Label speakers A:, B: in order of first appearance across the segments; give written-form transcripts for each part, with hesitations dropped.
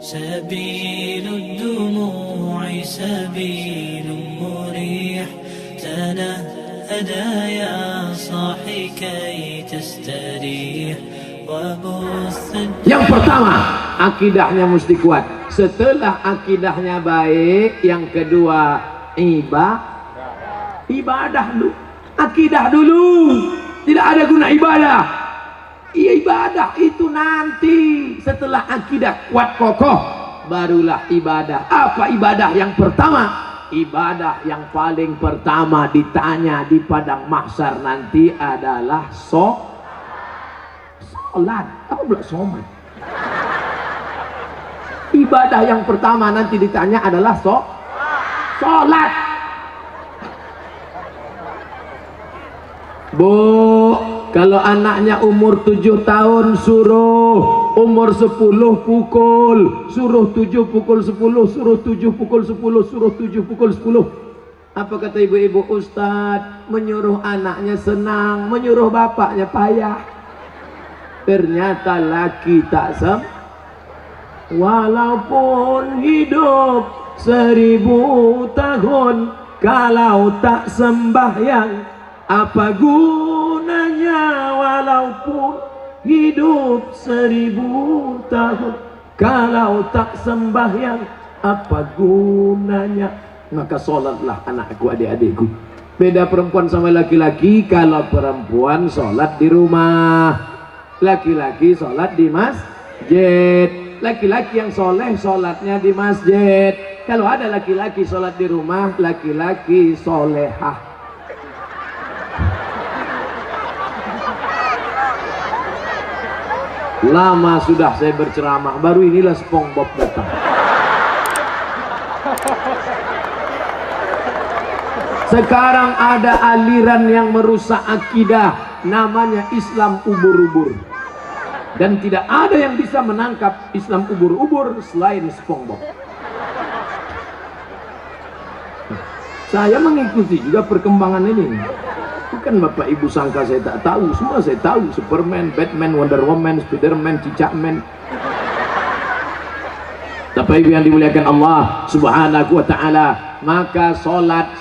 A: سبيل الدموع سبيل مريح تنهدى يا صاحي كي تستريح وبث.
B: Yang pertama, akidahnya mesti kuat. Setelah akidahnya baik, yang kedua ibadah dulu. Akidah dulu. Tidak ada guna ibadah. Ibadah itu nanti setelah akidah kuat kokoh, barulah ibadah. Apa ibadah yang pertama? Ibadah yang paling pertama ditanya di padang mahsyar nanti adalah sholat. Apa pula sholat? Ibadah yang pertama nanti ditanya adalah sholat. Bu, kalau anaknya umur 7 tahun suruh, umur 10 pukul, suruh 7 pukul 10, suruh 7 pukul 10, suruh 7 pukul 10. Apa kata ibu-ibu? Ustadz, menyuruh anaknya senang, menyuruh bapaknya payah. Ternyata laki tak walaupun hidup 1000 tahun, kalau tak sembahyang apa gunanya? Walaupun hidup 1000 tahun, kalau tak sembahyang apa gunanya? Maka sholatlah anakku, adik-adikku. Beda perempuan sama laki-laki. Kalau perempuan sholat di rumah, laki-laki sholat di masjid. Laki-laki yang soleh sholatnya di masjid. Kalau ada laki-laki sholat di rumah, laki-laki solehah. Lama sudah saya berceramah, baru inilah SpongeBob datang. Sekarang ada aliran yang merusak akidah, namanya Islam ubur-ubur. Dan tidak ada yang bisa menangkap Islam ubur-ubur selain SpongeBob. Saya mengikuti juga perkembangan ini. Bukan Bapak Ibu sangka saya tak tahu, semua saya tahu. Superman, Batman, Wonder Woman, Spiderman, Cicakman. Bapak Ibu yang dimuliakan Allah Subhanahu wa ta'ala, maka solat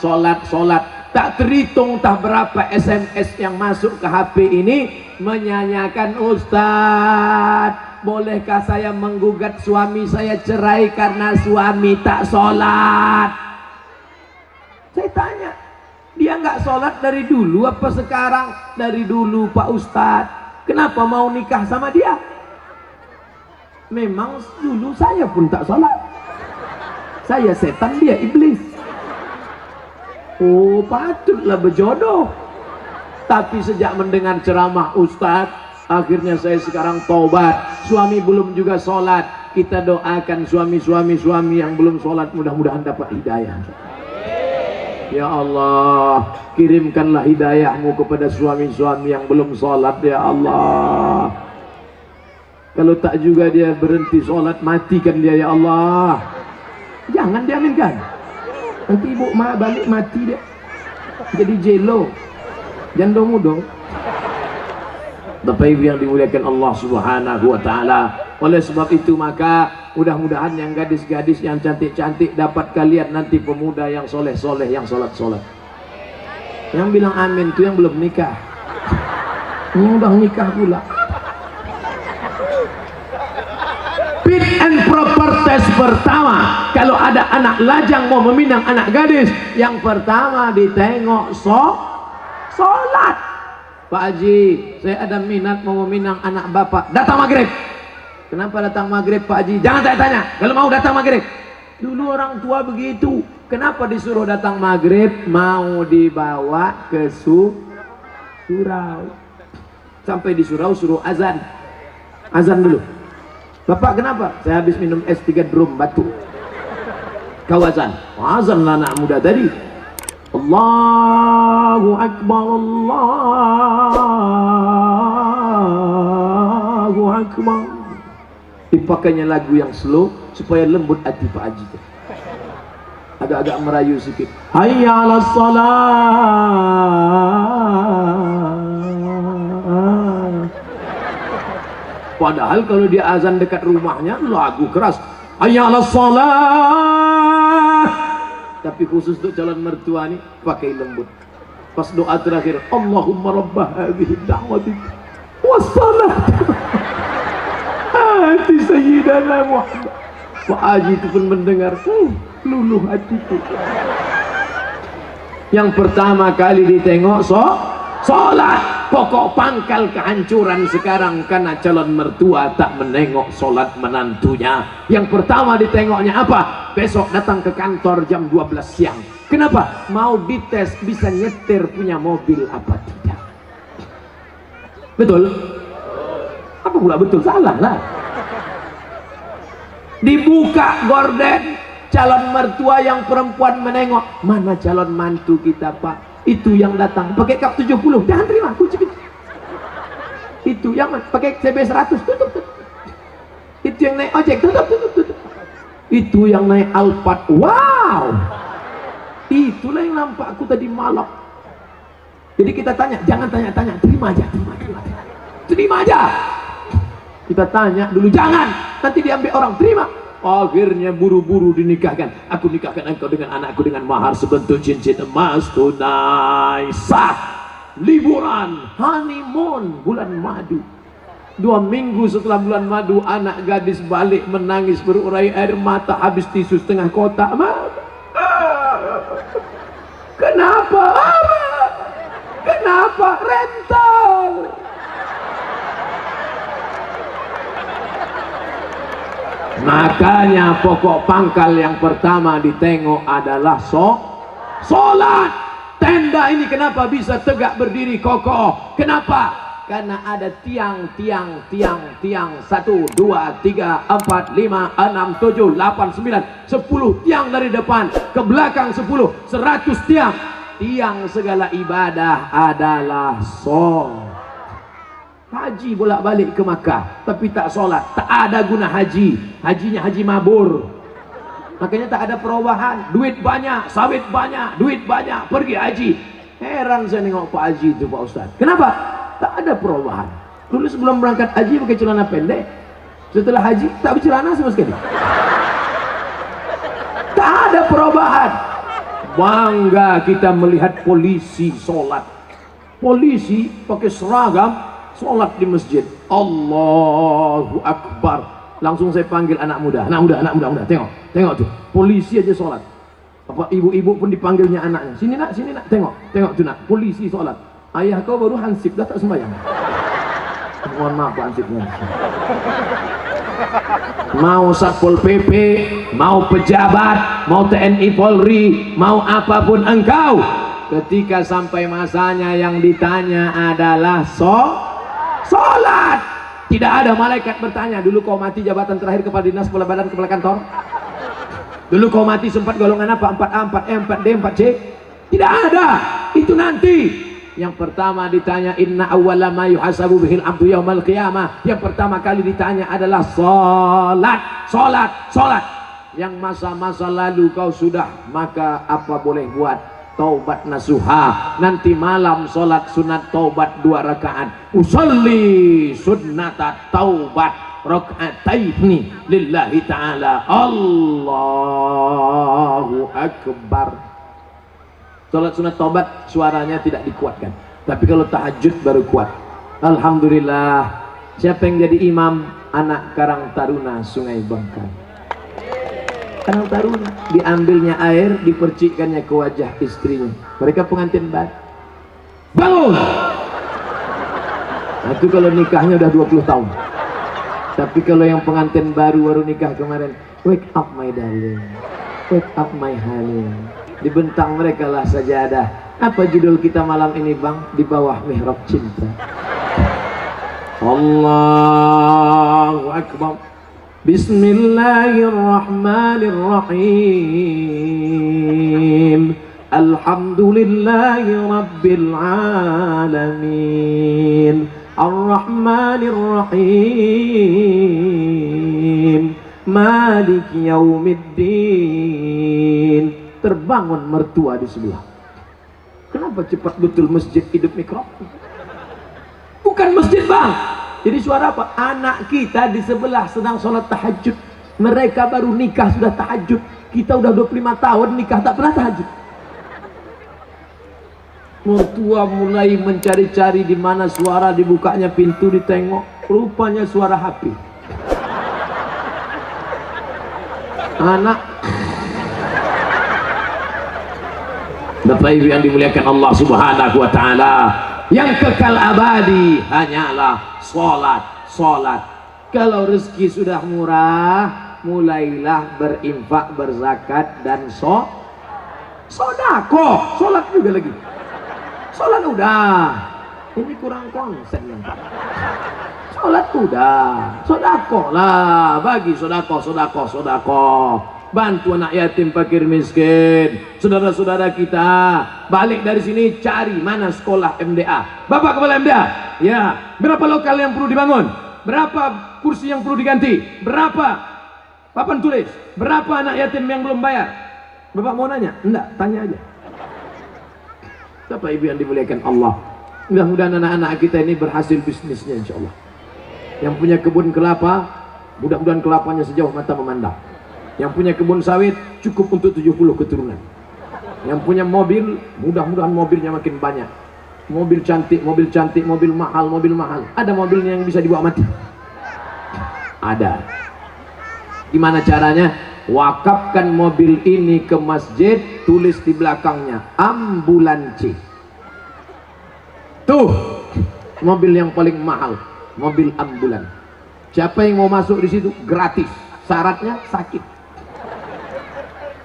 B: tak terhitung tak berapa SMS yang masuk ke HP ini menyanyikan, Ustadz, bolehkah saya menggugat suami saya cerai karena suami tak solat? Saya tanya, dia nggak sholat dari dulu apa sekarang? Dari dulu Pak Ustadz. Kenapa mau nikah sama dia? Memang dulu saya pun tak sholat. Saya setan, dia iblis. Oh, patutlah berjodoh. Tapi sejak mendengar ceramah Ustadz, akhirnya saya sekarang taubat. Suami belum juga sholat. Kita doakan suami yang belum sholat, mudah-mudahan dapat hidayah. Ya Allah, kirimkanlah hidayahmu kepada suami-suami yang belum sholat, ya Allah. Kalau tak juga dia berhenti sholat, matikan dia, ya Allah. Jangan diaminkan. Nanti ibu balik mati dia. Jadi jelo. Jando mudo. Bapak Ibu yang dimuliakan Allah Subhanahu wa ta'ala. Oleh sebab itu maka mudah-mudahan yang gadis-gadis yang cantik-cantik dapat kalian nanti pemuda yang soleh-soleh, yang sholat-sholat. Yang bilang amin itu yang belum nikah. Yang udah nikah pula. Fit and proper test pertama, kalau ada anak lajang mau meminang anak gadis, yang pertama ditengok sholat. Pak Haji, saya ada minat mau meminang anak bapak. Datang maghrib. Kenapa datang maghrib Pak Haji? Jangan tanya-tanya. Kalau mau datang maghrib. Dulu orang tua begitu. Kenapa disuruh datang maghrib? Mau dibawa ke surau. Sampai di surau suruh azan. Azan dulu. Bapak kenapa? Saya habis minum es 3 drum batuk. Kau azan. Azan lah anak muda tadi. Allahu Akbar, Allahu Akbar. Dipakainya lagu yang slow supaya lembut hati Pak Haji. Agak-agak merayu sedikit. Hayya 'alas shalah. Padahal kalau dia azan dekat rumahnya lagu keras. hayya 'alas shalah. Tapi khusus untuk calon mertua nih pakai lembut. Pas doa terakhir, Allahumma rabbah hadhihi da'wati wassalat ati sayyidana Muhammad. Pak Haji itu pun mendengar, luluh hatiku. Yang pertama kali ditengok sholat. Pokok pangkal kehancuran sekarang karena calon mertua tak menengok sholat menantunya. Yang pertama ditengoknya apa? Besok datang ke kantor jam 12 siang. Kenapa? Mau dites bisa nyetir punya mobil apa tidak. Betul? Apa pula betul? Salah lah. Dibuka gorden, calon mertua yang perempuan menengok. Mana calon mantu kita, Pak? Itu yang datang pakai kap 70, jangan terima, kunci. Itu yang pakai CB 100, tutup. Itu yang naik ojek, tutup. Itu yang naik Alphard, wow. Itulah yang nampak aku tadi malam. Jadi kita tanya, jangan tanya-tanya, terima aja. Kita tanya dulu, jangan, nanti diambil orang, terima. Akhirnya buru-buru dinikahkan. Aku nikahkan engkau dengan anakku dengan mahar sebentuk cincin emas tunai sah. Liburan, honeymoon, bulan madu. 2 minggu setelah bulan madu, anak gadis balik menangis berurai air mata, habis tisu setengah kotak. Kenapa? Kenapa? Rental. Makanya pokok pangkal yang pertama ditengok adalah sholat. Tenda ini kenapa bisa tegak berdiri kokoh? Kenapa? Karena ada tiang 1, 2, 3, 4, 5, 6, 7, 8, 9, 10 tiang dari depan ke belakang 10, 100 tiang. Tiang segala ibadah adalah sholat. Haji bolak-balik ke Makkah tapi tak sholat, tak ada guna haji. Hajinya haji mabur. Makanya tak ada perubahan. Duit banyak, sawit banyak, duit banyak, pergi haji. Heran saya nengok Pak Haji itu, Pak Ustaz. Kenapa? Tak ada perubahan. Dulu sebelum berangkat haji pakai celana pendek, setelah haji tak bercelana sama sekali. Tak ada perubahan. Bangga kita melihat polisi sholat. Polisi pakai seragam sholat di masjid. Allahu Akbar. Langsung saya panggil anak muda. Anak muda, tengok tuh. Polisi aja sholat. Apa ibu-ibu pun dipanggilnya anaknya. Sini nak, tengok tuh nak. Polisi sholat. Ayah kau baru hansip, dah tak sembahyang. Mohon maaf Pak hansipnya. Mau Satpol PP, mau pejabat, mau TNI Polri, mau apapun engkau, ketika sampai masanya yang ditanya adalah sholat. Tidak ada malaikat bertanya, dulu kau mati jabatan terakhir kepala dinas, kepala badan, kepala kantor. Dulu kau mati sempat golongan apa? 4A, 4E, 4D, 4C. Tidak ada. Itu nanti. Yang pertama ditanya, inna awwala ma yuhasabu bihil abdu yaumal qiyamah. Yang pertama kali ditanya adalah sholat. Yang masa-masa lalu kau sudah, maka apa boleh buat? Taubat nasuha. Nanti malam sholat sunat taubat 2 rakaat. Usolli sunnata taubat raka'ataini lillahi ta'ala. Allahu Akbar. Sholat sunat taubat suaranya tidak dikuatkan, tapi kalau tahajud baru kuat. Alhamdulillah. Siapa yang jadi imam? Anak Karang Taruna Sungai Bangka. Karang Taruna, diambilnya air, dipercikkannya ke wajah istrinya. Mereka pengantin baru. Bangun! Nah, itu kalau nikahnya udah 20 tahun. Tapi kalau yang pengantin baru nikah kemarin, wake up my darling, wake up my honey. Dibentang mereka lah sajadah. Apa judul kita malam ini bang? Di bawah mihrab cinta. Allahu Akbar. Bismillahirrahmanirrahim. Alhamdulillahi Rabbil Alamin. Ar-Rahmanirrahim. Malik Yaumiddin. Terbangun mertua di sebelah. Kenapa cepat betul masjid hidup mikrofon? Bukan masjid bang. Jadi suara apa? Anak kita di sebelah sedang sholat tahajud. Mereka baru nikah sudah tahajud. Kita udah 25 tahun nikah tak pernah tahajud. Mertua mulai mencari-cari di mana suara dibukanya pintu, ditengok, rupanya suara HP. Anak Bapak Ibu yang dimuliakan Allah Subhanahu wa taala, yang kekal abadi hanyalah salat. Kalau rezeki sudah murah, mulailah berinfak, berzakat dan sedekah. Salat juga lagi. Salat udah. Ini kurang konsen yang Pak. Salat udah. Sedekah lah, bagi sedekah. Bantu anak yatim, fakir miskin, saudara-saudara kita. Balik dari sini cari mana sekolah MDA. Bapak kepala MDA, ya, berapa lokal yang perlu dibangun, berapa kursi yang perlu diganti, berapa papan tulis, berapa anak yatim yang belum bayar. Bapak mau nanya? Enggak, tanya aja. Bapak Ibu yang dimuliakan Allah, mudah-mudahan anak-anak kita ini berhasil bisnisnya insyaallah. Yang punya kebun kelapa, mudah-mudahan kelapanya sejauh mata memandang. Yang punya kebun sawit cukup untuk 70 keturunan. Yang punya mobil, mudah-mudahan mobilnya makin banyak. Mobil cantik, mobil mahal. Ada mobilnya yang bisa dibawa mati? Ada. Gimana caranya? Wakafkan mobil ini ke masjid, tulis di belakangnya ambulansi. Tuh, mobil yang paling mahal, mobil ambulan. Siapa yang mau masuk di situ gratis. Syaratnya sakit.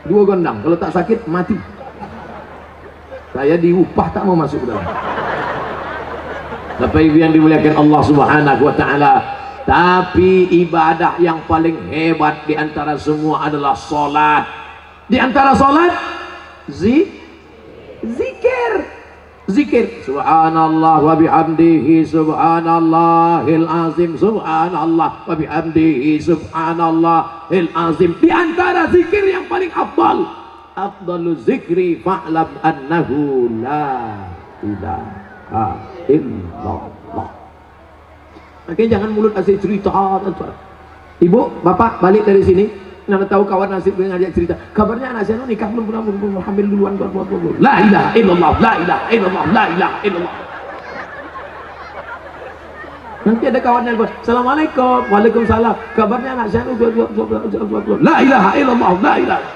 B: 2 gondang, kalau tak sakit mati. Saya diupah tak mau masuk dalam. Bapak Ibu yang dimuliakan Allah Subhanahu wa taala, tapi ibadah yang paling hebat di antara semua adalah salat. Di antara salat zikir. Subhanallah wa bihamdihi subhanallahil azim, subhanallah wa bihamdihi subhanallahil azim. Di antara zikir yang paling afdalu zikri fa'lam annahu la ilaha illallah. Makanya jangan mulut asik cerita. Ibu, bapak balik dari sini, nana tahu kawan nasib dengan ngajak cerita. Kabarnya anak saya nikah belum hamil duluan. La ilaha illallah, la ilaha illallah, la ilaha illallah. Nanti ada kawannya bos, assalamualaikum, waalaikumsalam. Kabarnya anak saya la ilaha illallah, la ilaha.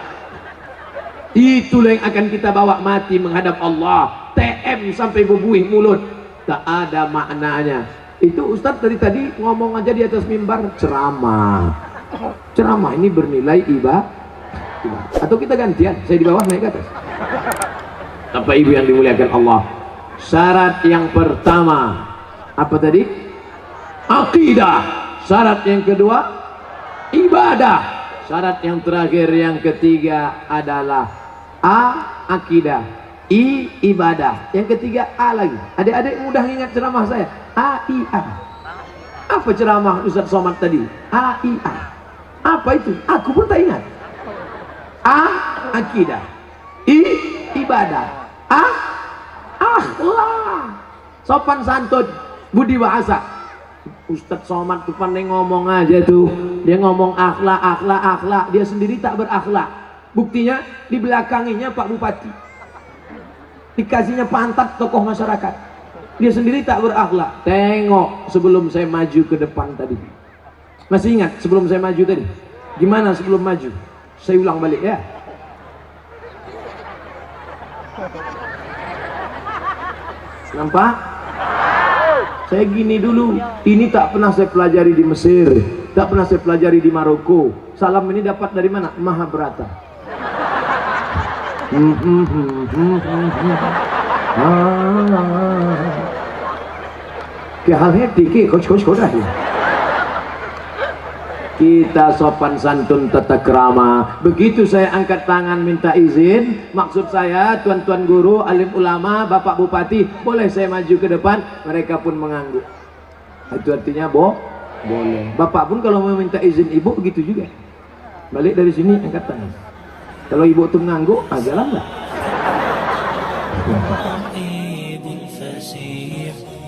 B: Itulah yang akan kita bawa mati menghadap Allah. TM sampai bebuih mulut, tak ada maknanya. Itu Ustadz dari tadi ngomong aja di atas mimbar, ceramah ini bernilai ibadah. Atau kita gantian, saya di bawah naik ke atas. Bapak Ibu yang dimuliakan Allah, syarat yang pertama apa tadi? Akidah. Syarat yang kedua ibadah. Syarat yang terakhir yang ketiga adalah akidah, ibadah. Yang ketiga lagi. Adik-adik mudah ingat ceramah saya. AIA. Apa ceramah Ustaz Somad tadi? AIA. Apa itu? Aku pun tak ingat. Akidah. Ibadah. Akhlak. Sopan santun, budi bahasa. Ustaz Somad tuh pandai ngomong aja tuh. Dia ngomong akhlak. Dia sendiri tak berakhlak. Buktinya dibelakanginya Pak Bupati. Dikasihnya pantat tokoh masyarakat. Dia sendiri tak berakhlak. Tengok sebelum saya maju ke depan tadi. Masih ingat sebelum saya maju tadi? Gimana sebelum maju? Saya ulang balik ya. Nampak? Saya gini dulu. Ini tak pernah saya pelajari di Mesir, tak pernah saya pelajari di Maroko. Salam ini dapat dari mana? Mahabharata. Kita sopan santun tata krama. Begitu saya angkat tangan minta izin, maksud saya tuan-tuan guru, alim ulama, bapak bupati, boleh saya maju ke depan? Mereka pun mengangguk. Itu artinya boleh. Bapak pun kalau mau minta izin ibu begitu juga. Balik dari sini angkat tangan. Kalau ibu tuh mengangguk, jalan lah.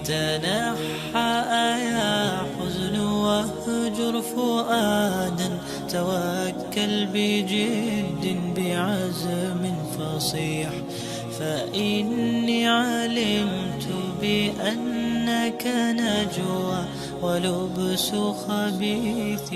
A: تنحى يا حزن واهجر فؤادا توكل بجد بعزم فصيح، فإني علمت بأنك نجوى ولبس خبيث